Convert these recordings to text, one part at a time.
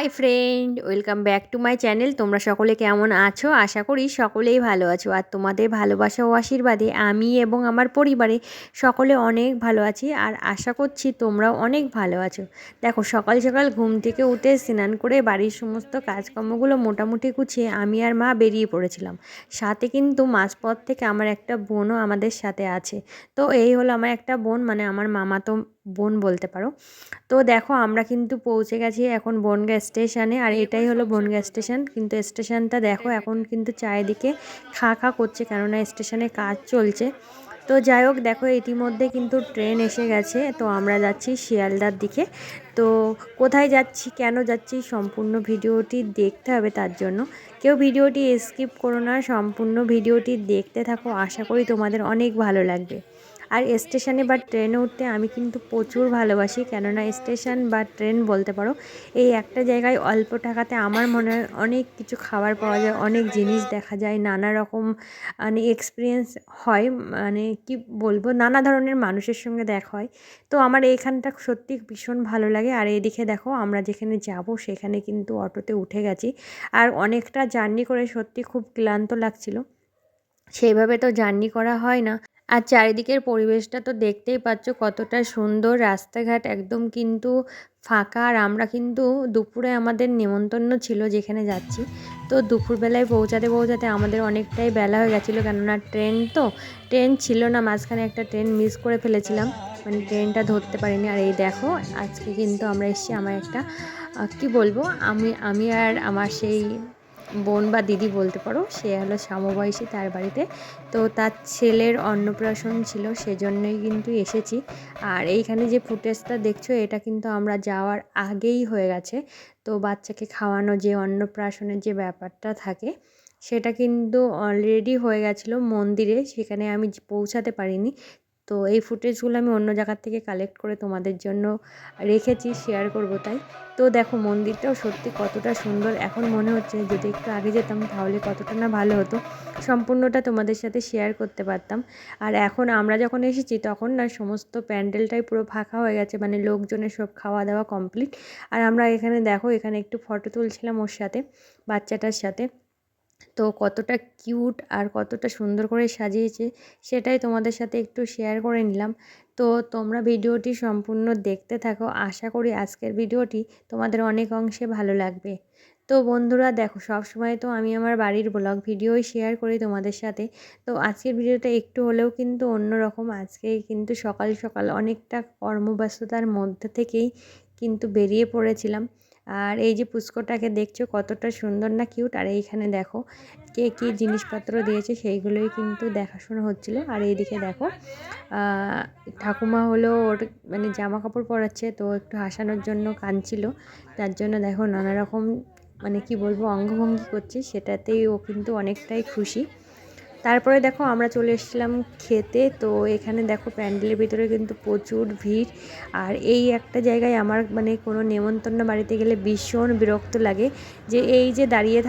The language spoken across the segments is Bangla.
Hi friend, welcome back to my channel. তোমরা সকলে কেমন আছো? আশা করি সকলেই ভালো আছো। আর তোমাদের ভালোবাসা ও আশীর্বাদে আমি এবং আমার পরিবারে সকলে অনেক ভালো আছি। আর আশা করছি তোমরাও অনেক ভালো আছো। দেখো, সকাল সকাল ঘুম থেকে উঠে স্নান করে বাড়ির সমস্ত কাজকর্মগুলো মোটামুটি গুছিয়ে আমি আর মা বেরিয়ে পড়েছিলাম। সাথে কিন্তু মাঝপথ থেকে আমার একটা বোনও আমাদের সাথে আছে। তো এই হলো আমার একটা বোন, মানে আমার মামাতো বোন বলতে পারো। তো দেখো, আমরা কিন্তু পৌঁছে গেছি এখন বনগাঁ স্টেশনে। আর এটাই হলো বনগাঁ স্টেশন। কিন্তু স্টেশনটা দেখো এখন কিন্তু চারিদিকে খা খা করছে, কেননা স্টেশনে কাজ চলছে। তো যাই হোক, দেখো ইতিমধ্যে কিন্তু ট্রেন এসে গেছে। তো আমরা যাচ্ছি শিয়ালদার দিকে। তো কোথায় যাচ্ছি, কেন যাচ্ছি, সম্পূর্ণ ভিডিওটি দেখতে হবে। তার জন্য কেউ ভিডিওটি স্কিপ করো না, সম্পূর্ণ ভিডিওটি দেখতে থাকো। আশা করি তোমাদের অনেক ভালো লাগবে। আর স্টেশনে বা ট্রেনে উঠতে আমি কিন্তু প্রচুর ভালোবাসি, কেননা স্টেশন বা ট্রেন বলতে পারো এই একটা জায়গায় অল্প টাকাতে আমার মনে হয় অনেক কিছু খাবার পাওয়া যায়, অনেক জিনিস দেখা যায়, নানা রকম মানে এক্সপিরিয়েন্স হয়। মানে কি বলবো, নানা ধরনের মানুষের সঙ্গে দেখা হয়। তো আমার এইখানটা সত্যি ভীষণ ভালো লাগে। আর এদিকে দেখো, আমরা যেখানে যাব সেখানে কিন্তু অটোতে উঠে গেছি। আর অনেকটা জার্নি করে সত্যি খুব ক্লান্ত লাগছিল। সেইভাবে তো জার্নি করা হয় না। আর চারিদিকের পরিবেশটা তো দেখতেই পাচ্ছ কতটা সুন্দর, রাস্তাঘাট একদম কিন্তু ফাঁকা। আর আমরা কিন্তু দুপুরে আমাদের নেমন্তন্ন ছিল যেখানে যাচ্ছি। তো দুপুরবেলায় পৌঁছাতে পৌঁছাতে আমাদের অনেকটাই বেলা হয়ে গেছিলো, কেননা ট্রেন ছিল না, মাঝখানে একটা ট্রেন মিস করে ফেলেছিলাম, মানে ট্রেনটা ধরতে পারিনি। আর এই দেখো, আজকে কিন্তু আমরা এসেছি আমার একটা কি বলবো, আমি আর আমার সেই বোন বা দিদি বলতে পারো, সে হলো সমবয়সী, তার বাড়িতে। তো তার ছেলের অন্নপ্রাশন ছিল, সেজন্যই কিন্তু এসেছি। আর এইখানে যে ফুটেজটা দেখছো, এটা কিন্তু আমরা যাওয়ার আগেই হয়ে গেছে। তো বাচ্চাকে খাওয়ানো, যে অন্নপ্রাশনের যে ব্যাপারটা থাকে, সেটা কিন্তু অলরেডি হয়ে গেছিলো মন্দিরে, সেখানে আমি পৌঁছাতে পারিনি। তো এই ফুটেজগুলো আমি অন্য জায়গার থেকে কালেক্ট করে তোমাদের জন্য রেখেছি, শেয়ার করব তাই। তো দেখো, মন্দিরটাও সত্যি কতটা সুন্দর। এখন মনে হচ্ছে যদি একটু আগে যেতাম তাহলে কতটা না ভালো হতো, সম্পূর্ণটা তোমাদের সাথে শেয়ার করতে পারতাম। আর এখন আমরা যখন এসেছি তখন না সমস্ত প্যান্ডেলটাই পুরো ফাঁকা হয়ে গেছে, মানে লোকজনের সব খাওয়া দাওয়া কমপ্লিট। আর আমরা এখানে দেখো, এখানে একটু ফটো তুলছিলাম ওর সাথে, বাচ্চাটার সাথে। তো কতটা কিউট আর কতটা সুন্দর করে সাজিয়েছে সেটাই তোমাদের সাথে একটু শেয়ার করে নিলাম। তো তোমরা ভিডিওটি সম্পূর্ণ দেখতে থাকো। আশা করি আজকের ভিডিওটি তোমাদের অনেক অংশে ভালো লাগবে। তো বন্ধুরা দেখো, সব সময় তো আমি আমার বাড়ির ব্লগ ভিডিওই শেয়ার করি তোমাদের সাথে। তো আজকের ভিডিওটা একটু হলেও কিন্তু অন্যরকম। আজকে কিন্তু সকাল সকাল অনেকটা কর্মব্যস্ততার মধ্যে থেকেই কিন্তু বেরিয়ে পড়েছিলাম। আর এই যে পুষ্করটাকে দেখছো কতটা সুন্দর না কিউট। আর এইখানে দেখো কে কী জিনিসপত্র দিয়েছে সেইগুলোই কিন্তু দেখাশোনা হচ্ছিল। আর এইদিকে দেখো ঠাকুমা হলো ওর মানে জামা কাপড় পরাচ্ছে, তো একটু হাসানোর জন্য কাঁদছিল। তার জন্য দেখো নানা রকম মানে কি বলবো অঙ্গভঙ্গি করছে, সেটাতেই ও কিন্তু অনেকটাই খুশি। তারপরে দেখো আমরা চলে এসেছিলাম খেতে। তো এখানে দেখো প্যান্ডেলের ভিতরে কিন্তু প্রচুর ভিড়। আর এই একটা জায়গায় আমার মানে কোনো নেমন্তন্ন বাড়িতে গেলে ভীষণ বিরক্ত লাগে, যে এই যে দাঁড়িয়ে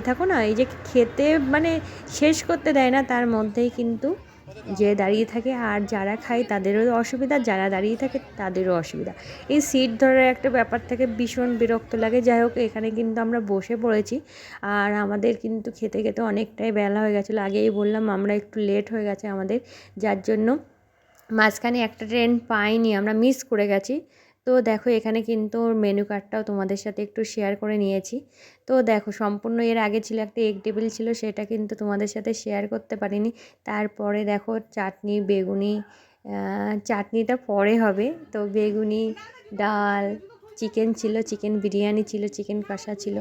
থাকো না, এই যে খেতে মানে শেষ করতে দেয় না, তার মধ্যেই কিন্তু যে দাঁড়িয়ে থাকে। আর যারা খায় তাদেরও অসুবিধা, যারা দাঁড়িয়ে থাকে তাদেরও অসুবিধা। এই সিট ধরার একটা ব্যাপার থেকে ভীষণ বিরক্ত লাগে। যাই হোক, এখানে কিন্তু আমরা বসে পড়েছি। আর আমাদের কিন্তু খেতে খেতে অনেকটাই বেলা হয়ে গেছিলো, আগেই বললাম আমরা একটু লেট হয়ে গেছে আমাদের, যার জন্য মাঝখানে একটা ট্রেন পাইনি, আমরা মিস করে গেছি। তো দেখো, এখানে কিন্তু মেনু কার্ডটাও তোমাদের সাথে একটু শেয়ার করে নিয়েছি। তো দেখো, সম্পূর্ণ এর আগে ছিল একটা এগ টেবিল ছিল, সেটা কিন্তু তোমাদের সাথে শেয়ার করতে পারিনি। তারপরে দেখো চাটনি, বেগুনি, চাটনিটা পরে হবে। তো বেগুনি, ডাল, চিকেন ছিল, চিকেন বিরিয়ানি ছিল, চিকেন কষা ছিল,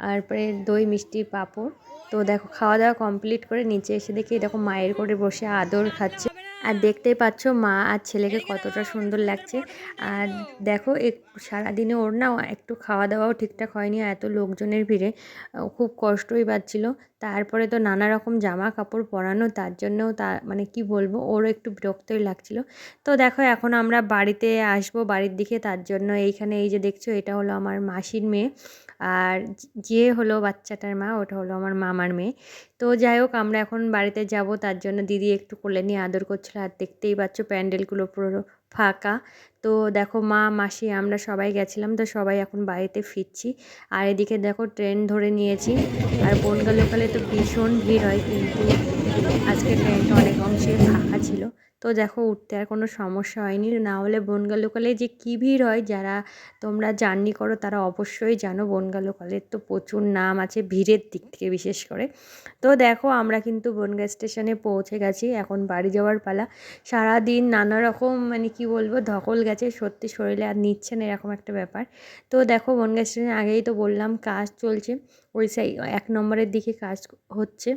তারপরে দই, মিষ্টি, পাঁপড়। তো দেখো, খাওয়া দাওয়া কমপ্লিট করে নিচে এসে দেখি দেখো মায়ের করে বসে আদর খাচ্ছে। আর দেখতেই পাচ্ছ মা আর ছেলেকে কতটা সুন্দর লাগছে। আর দেখো, সারাদিনে ওর না একটু খাওয়া দাওয়াও ঠিকঠাক হয়নি, এত লোকজনের ভিড়ে খুব কষ্টই পাচ্ছিল। তারপরে তো নানা রকম জামা কাপড় পরানো, তার জন্যও মানে কি বলবো, ওরও একটু বিরক্তই লাগছিল। তো দেখো, এখন আমরা বাড়িতে আসবো, বাড়ির দিকে। তার জন্য এইখানে এই যে দেখছো, এটা হলো আমার মাসির মেয়ে। আর যে হলো বাচ্চাটার মা, ওটা হলো আমার মামার মেয়ে। তো যাই হোক, আমরা এখন বাড়িতে যাব, তার জন্য দিদি একটু কোলে নিয়ে আদর করছিল। আর দেখতেই পাচ্ছ প্যান্ডেলগুলো পুরো ফাঁকা। তো দেখো মা, মাসি আমরা সবাই গেছিলাম, তো সবাই এখন বাড়িতে ফিরছি। আর এদিকে দেখো ট্রেন ধরে নিয়েছি। আর বনগাঁ লোকালে তো ভীষণ ভিড় হয়, কিন্তু আজকে ট্রেনটা অনেক অংশে ফাঁকা ছিল। তো দেখো উঠতে আর কোনো সমস্যা হয়নি, না হলে বনগাঁ লোকালে যে কী ভিড় হয়, যারা তোমরা জার্নি করো তারা অবশ্যই জানো বনগাঁ লোকালের তো প্রচুর নাম আছে ভিড়ের দিক থেকে বিশেষ করে। তো দেখো আমরা কিন্তু বনগাঁ স্টেশনে পৌঁছে গেছি, এখন বাড়ি যাওয়ার পালা। সারাদিন নানা রকম মানে কি বলবো ধকল গেছে, সত্যি শরীরে আর নিচ্ছে না এরকম একটা ব্যাপার। তো দেখো বনগাঁ স্টেশনে আগেই তো বললাম কাজ চলছে, ওই সাই 1 নম্বরের দিকে কাজ হচ্ছে।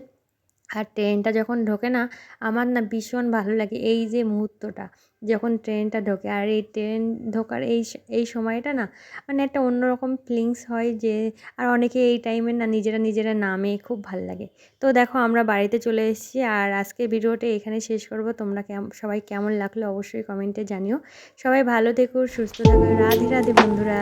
আর ট্রেনটা যখন ঢোকে না, আমার না ভীষণ ভালো লাগে এই যে মুহূর্তটা, যখন ট্রেনটা ঢোকে। আর এই ট্রেন ঢোকার এই সময়টা না মানে একটা অন্যরকম ফিলিংস হয় যে, আর অনেকে এই টাইমে না নিজেরা নামে, খুব ভাল লাগে। তো দেখো আমরা বাড়িতে চলে এসেছি, আর আজকে ভিডিওটা এখানে শেষ করব। তোমরা সবাই কেমন লাগলো অবশ্যই কমেন্টে জানিও। সবাই ভালো থেকো, সুস্থ থেকো। রাধে রাধে বন্ধুরা।